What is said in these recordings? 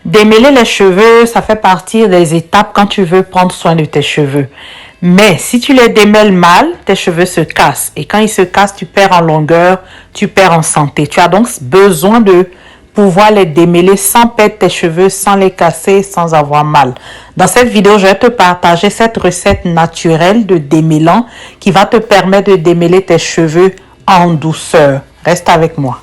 Démêler les cheveux, ça fait partie des étapes quand tu veux prendre soin de tes cheveux. Mais si tu les démêles mal, tes cheveux se cassent. Et quand ils se cassent, tu perds en longueur, tu perds en santé. Tu as donc besoin de pouvoir les démêler sans perdre tes cheveux, sans les casser, sans avoir mal. Dans cette vidéo, je vais te partager cette recette naturelle de démêlant qui va te permettre de démêler tes cheveux en douceur. Reste avec moi.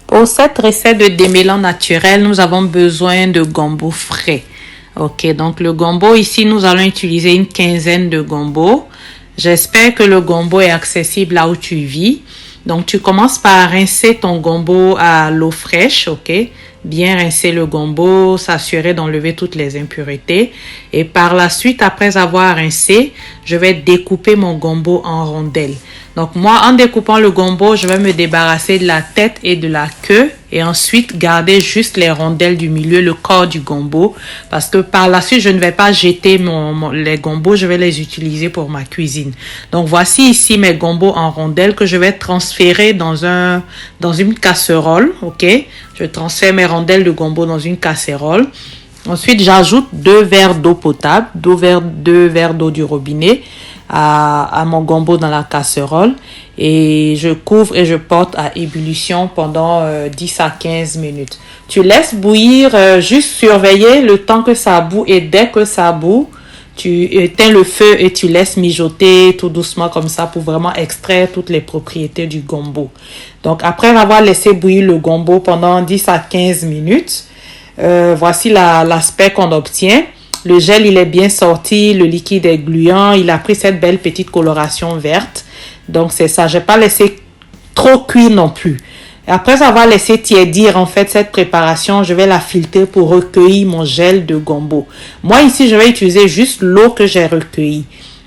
Pour cette recette de démêlant naturel, nous avons besoin de gombo frais. Ok, donc le gombo ici, nous allons utiliser une quinzaine de gombo. J'espère que le gombo est accessible là où tu vis. Donc, tu commences par rincer ton gombo à l'eau fraîche, ok? Bien rincer le gombo, s'assurer d'enlever toutes les impuretés. Et par la suite, après avoir rincé, je vais découper mon gombo en rondelles. Donc, moi, en découpant le gombo, je vais me débarrasser de la tête et de la queue. Et ensuite, garder juste les rondelles du milieu, le corps du gombo. Parce que par la suite, je ne vais pas jeter les gombos, je vais les utiliser pour ma cuisine. Donc, voici ici mes gombos en rondelles que je vais transférer dans une casserole, ok? Je transfère mes rondelles de gombo dans une casserole. Ensuite, j'ajoute 2 verres d'eau potable, 2 verres d'eau du robinet à mon gombo dans la casserole. Et je couvre et je porte à ébullition pendant 10 à 15 minutes. Tu laisses bouillir, juste surveiller le temps que ça bout. Et dès que ça bout, tu éteins le feu et tu laisses mijoter tout doucement comme ça pour vraiment extraire toutes les propriétés du gombo. Donc, après avoir laissé bouillir le gombo pendant 10 à 15 minutes, voici l'aspect qu'on obtient. Le gel, il est bien sorti, le liquide est gluant, il a pris cette belle petite coloration verte. Donc, c'est ça. Je n'ai pas laissé trop cuire non plus. Après avoir laissé tiédir, en fait, cette préparation, je vais la filtrer pour recueillir mon gel de gombo. Moi, ici, je vais utiliser juste l'eau que j'ai recueillie.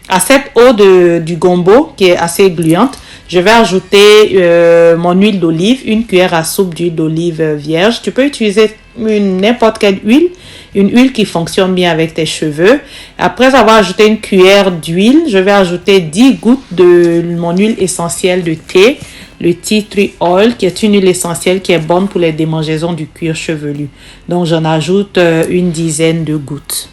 À cette eau du gombo, qui est assez gluante, je vais ajouter mon huile d'olive, une cuillère à soupe d'huile d'olive vierge. Tu peux utiliser n'importe quelle huile, une huile qui fonctionne bien avec tes cheveux. Après avoir ajouté une cuillère d'huile, je vais ajouter 10 gouttes de mon huile essentielle de thé, le tea tree oil, qui est une huile essentielle qui est bonne pour les démangeaisons du cuir chevelu. Donc, j'en ajoute une dizaine de gouttes.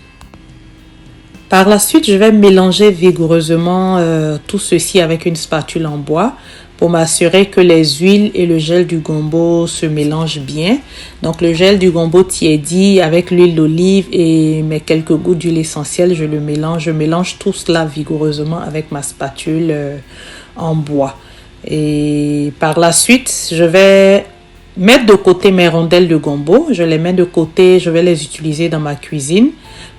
Par la suite, je vais mélanger vigoureusement tout ceci avec une spatule en bois pour m'assurer que les huiles et le gel du gombo se mélangent bien. Donc, le gel du gombo tiédi avec l'huile d'olive et mes quelques gouttes d'huile essentielle, je le mélange. Je mélange tout cela vigoureusement avec ma spatule en bois. Et par la suite, je vais mettre de côté mes rondelles de gombo. Je les mets de côté, je vais les utiliser dans ma cuisine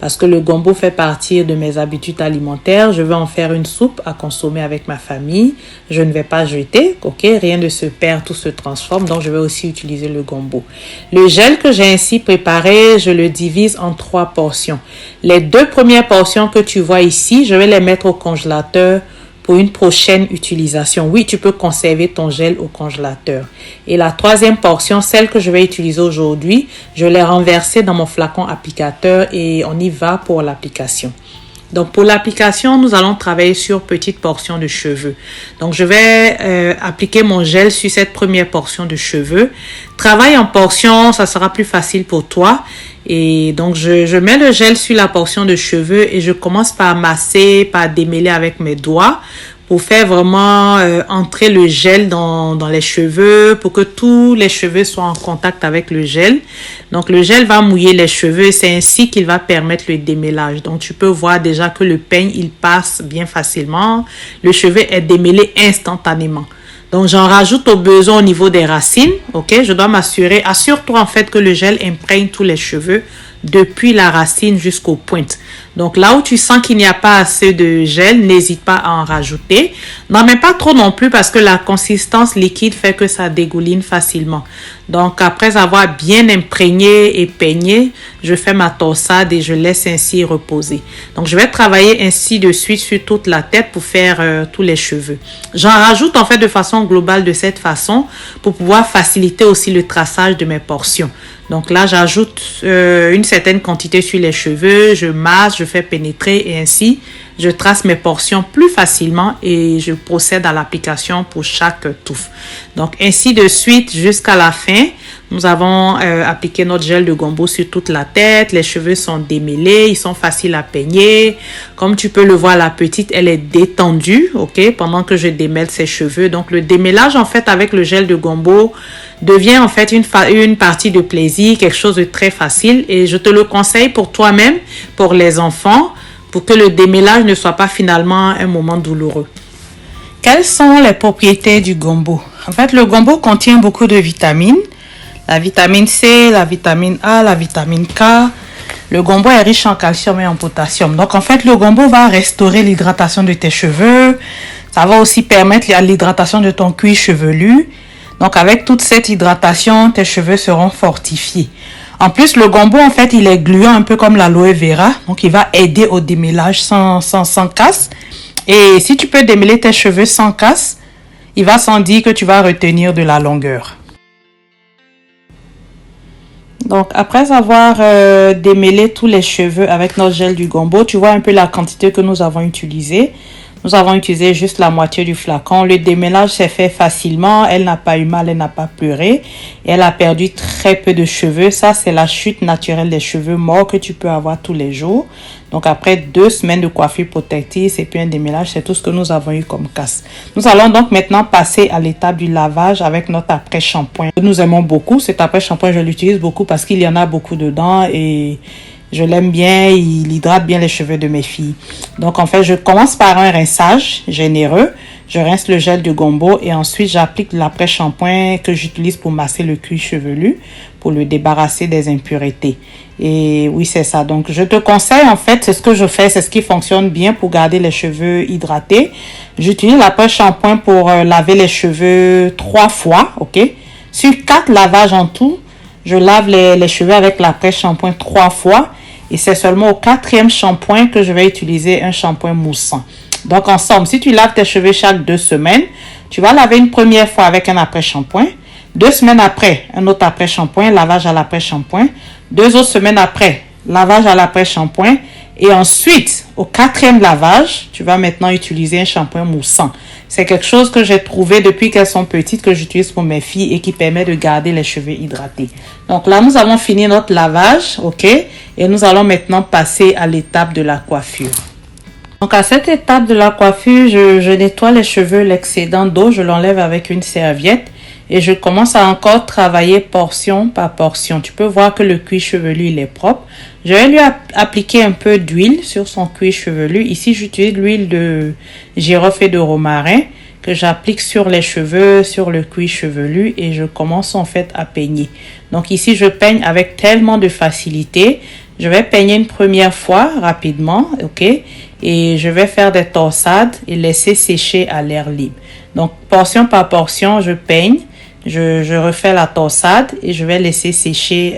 parce que le gombo fait partie de mes habitudes alimentaires. Je vais en faire une soupe à consommer avec ma famille. Je ne vais pas jeter, ok? Rien ne se perd, tout se transforme. Donc, je vais aussi utiliser le gombo. Le gel que j'ai ainsi préparé, je le divise en 3 portions. Les 2 premières portions que tu vois ici, je vais les mettre au congélateur pour une prochaine utilisation. Oui, tu peux conserver ton gel au congélateur. Et la 3e portion, celle que je vais utiliser aujourd'hui, je l'ai renversée dans mon flacon applicateur et on y va pour l'application. Donc, pour l'application, nous allons travailler sur petite portion de cheveux. Donc, je vais appliquer mon gel sur cette première portion de cheveux. Travaille en portion, ça sera plus facile pour toi. Et donc, je mets le gel sur la portion de cheveux et je commence par masser, par démêler avec mes doigts pour faire vraiment entrer le gel dans les cheveux, pour que tous les cheveux soient en contact avec le gel. Donc, le gel va mouiller les cheveux et c'est ainsi qu'il va permettre le démêlage. Donc, tu peux voir déjà que le peigne, il passe bien facilement. Le cheveu est démêlé instantanément. Donc, j'en rajoute au besoin au niveau des racines, ok? Je dois m'assurer, assure-toi en fait que le gel imprègne tous les cheveux depuis la racine jusqu'aux pointes. Donc, là où tu sens qu'il n'y a pas assez de gel, n'hésite pas à en rajouter. N'en mets pas trop non plus parce que la consistance liquide fait que ça dégouline facilement. Donc, après avoir bien imprégné et peigné, je fais ma torsade et je laisse ainsi reposer. Donc, je vais travailler ainsi de suite sur toute la tête pour faire tous les cheveux. J'en rajoute en fait de façon globale de cette façon pour pouvoir faciliter aussi le traçage de mes portions. Donc là, j'ajoute une certaine quantité sur les cheveux, je masse, je fais pénétrer et ainsi, je trace mes portions plus facilement et je procède à l'application pour chaque touffe. Donc, ainsi de suite jusqu'à la fin. Nous avons appliqué notre gel de gombo sur toute la tête. Les cheveux sont démêlés, ils sont faciles à peigner. Comme tu peux le voir, la petite, elle est détendue, ok, pendant que je démêle ses cheveux. Donc, le démêlage, en fait, avec le gel de gombo devient en fait une partie de plaisir, quelque chose de très facile. Et je te le conseille pour toi-même, pour les enfants, pour que le démêlage ne soit pas finalement un moment douloureux. Quelles sont les propriétés du gombo? En fait, le gombo contient beaucoup de vitamines. La vitamine C, la vitamine A, la vitamine K. Le gombo est riche en calcium et en potassium. Donc, en fait, le gombo va restaurer l'hydratation de tes cheveux. Ça va aussi permettre l'hydratation de ton cuir chevelu. Donc, avec toute cette hydratation, tes cheveux seront fortifiés. En plus, le gombo, en fait, il est gluant un peu comme l'aloe vera. Donc, il va aider au démêlage sans casse. Et si tu peux démêler tes cheveux sans casse, il va sans dire que tu vas retenir de la longueur. Donc, après avoir démêlé tous les cheveux avec notre gel du gombo, tu vois un peu la quantité que nous avons utilisée. Nous avons utilisé juste la moitié du flacon. Le démêlage s'est fait facilement. Elle n'a pas eu mal, elle n'a pas pleuré. Et elle a perdu très peu de cheveux. Ça, c'est la chute naturelle des cheveux morts que tu peux avoir tous les jours. Donc, après 2 semaines de coiffure protectrice et puis un démêlage, c'est tout ce que nous avons eu comme casse. Nous allons donc maintenant passer à l'étape du lavage avec notre après-shampoing. Nous aimons beaucoup. Cet après-shampoing, je l'utilise beaucoup parce qu'il y en a beaucoup dedans et je l'aime bien, il hydrate bien les cheveux de mes filles. Donc, en fait, je commence par un rinçage généreux. Je rince le gel de gombo et ensuite, j'applique l'après-shampoing que j'utilise pour masser le cuir chevelu, pour le débarrasser des impuretés. Et oui, c'est ça. Donc, je te conseille, en fait, c'est ce que je fais, c'est ce qui fonctionne bien pour garder les cheveux hydratés. J'utilise l'après-shampoing pour laver les cheveux 3 fois, ok? Sur 4 lavages en tout, je lave les cheveux avec l'après-shampoing 3 fois. Et c'est seulement au 4e shampoing que je vais utiliser un shampoing moussant. Donc, en somme, si tu laves tes cheveux chaque 2 semaines, tu vas laver une première fois avec un après-shampoing. 2 semaines après, un autre après-shampoing, lavage à l'après-shampoing. 2 autres semaines après, lavage à l'après-shampoing. Et ensuite, au 4e lavage, tu vas maintenant utiliser un shampoing moussant. C'est quelque chose que j'ai trouvé depuis qu'elles sont petites, que j'utilise pour mes filles et qui permet de garder les cheveux hydratés. Donc là, nous avons fini notre lavage, ok? Et nous allons maintenant passer à l'étape de la coiffure. Donc à cette étape de la coiffure, je nettoie les cheveux, l'excédent d'eau, je l'enlève avec une serviette. Et je commence à encore travailler portion par portion. Tu peux voir que le cuir chevelu, il est propre. Je vais lui appliquer un peu d'huile sur son cuir chevelu. Ici, j'utilise l'huile de girofle et de romarin que j'applique sur les cheveux, sur le cuir chevelu et je commence en fait à peigner. Donc ici, je peigne avec tellement de facilité. Je vais peigner une première fois rapidement, ok? Et je vais faire des torsades et laisser sécher à l'air libre. Donc, portion par portion, je peigne. Je refais la torsade et je vais laisser sécher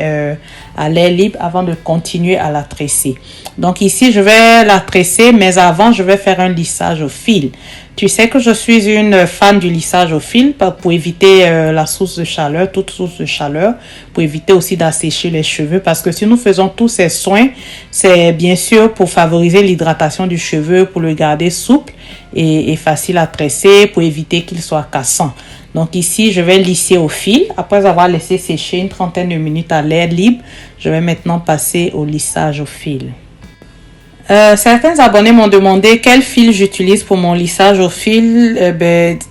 à l'air libre avant de continuer à la tresser. Donc ici, je vais la tresser, mais avant, je vais faire un lissage au fil. Tu sais que je suis une fan du lissage au fil pour éviter la source de chaleur, toute source de chaleur, pour éviter aussi d'assécher les cheveux. Parce que si nous faisons tous ces soins, c'est bien sûr pour favoriser l'hydratation du cheveu, pour le garder souple et facile à tresser, pour éviter qu'il soit cassant. Donc ici, je vais lisser au fil. Après avoir laissé sécher une trentaine de minutes à l'air libre, je vais maintenant passer au lissage au fil. Certains abonnés m'ont demandé quel fil j'utilise pour mon lissage au fil.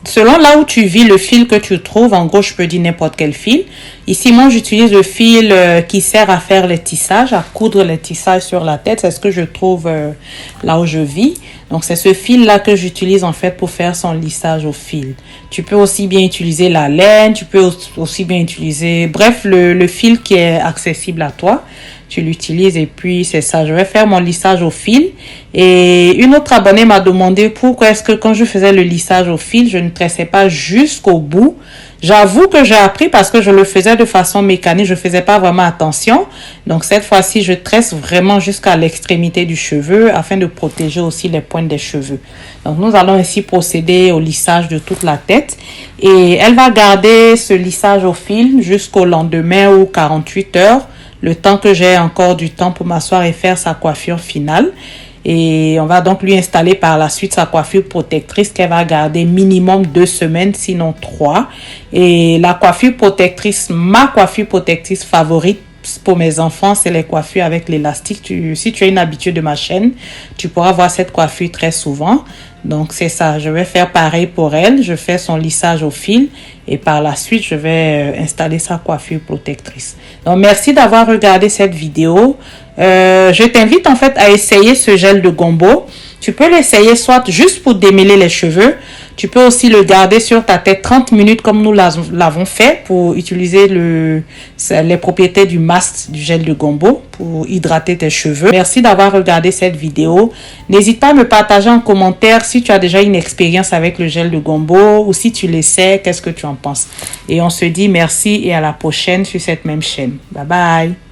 Selon là où tu vis, le fil que tu trouves, en gros, je peux dire n'importe quel fil. Ici, moi, j'utilise le fil qui sert à faire les tissages, à coudre les tissages sur la tête. C'est ce que je trouve là où je vis. Donc, c'est ce fil-là que j'utilise en fait pour faire son lissage au fil. Tu peux aussi bien utiliser la laine, tu peux aussi bien utiliser, bref, le fil qui est accessible à toi. Tu l'utilises et puis c'est ça. Je vais faire mon lissage au fil. Et une autre abonnée m'a demandé pourquoi est-ce que quand je faisais le lissage au fil, je ne tressais pas jusqu'au bout. J'avoue que j'ai appris parce que je le faisais de façon mécanique. Je faisais pas vraiment attention. Donc cette fois-ci, je tresse vraiment jusqu'à l'extrémité du cheveu afin de protéger aussi les pointes des cheveux. Donc nous allons ici procéder au lissage de toute la tête. Et elle va garder ce lissage au fil jusqu'au lendemain ou 48 heures. Le temps que j'ai encore du temps pour m'asseoir et faire sa coiffure finale. Et on va donc lui installer par la suite sa coiffure protectrice qu'elle va garder minimum 2 semaines, sinon 3. Et la coiffure protectrice, ma coiffure protectrice favorite pour mes enfants, c'est les coiffures avec l'élastique. Si tu es une habituée de ma chaîne, tu pourras voir cette coiffure très souvent. Donc c'est ça, je vais faire pareil pour elle. Je fais son lissage au fil et par la suite, je vais installer sa coiffure protectrice. Donc merci d'avoir regardé cette vidéo. Je t'invite en fait à essayer ce gel de Gombo. Tu peux l'essayer soit juste pour démêler les cheveux. Tu peux aussi le garder sur ta tête 30 minutes comme nous l'avons fait pour utiliser les propriétés du masque du gel de Gombo pour hydrater tes cheveux. Merci d'avoir regardé cette vidéo. N'hésite pas à me partager en commentaire si tu as déjà une expérience avec le gel de Gombo ou si tu l'essaies, qu'est-ce que tu en penses. Et on se dit merci et à la prochaine sur cette même chaîne. Bye bye.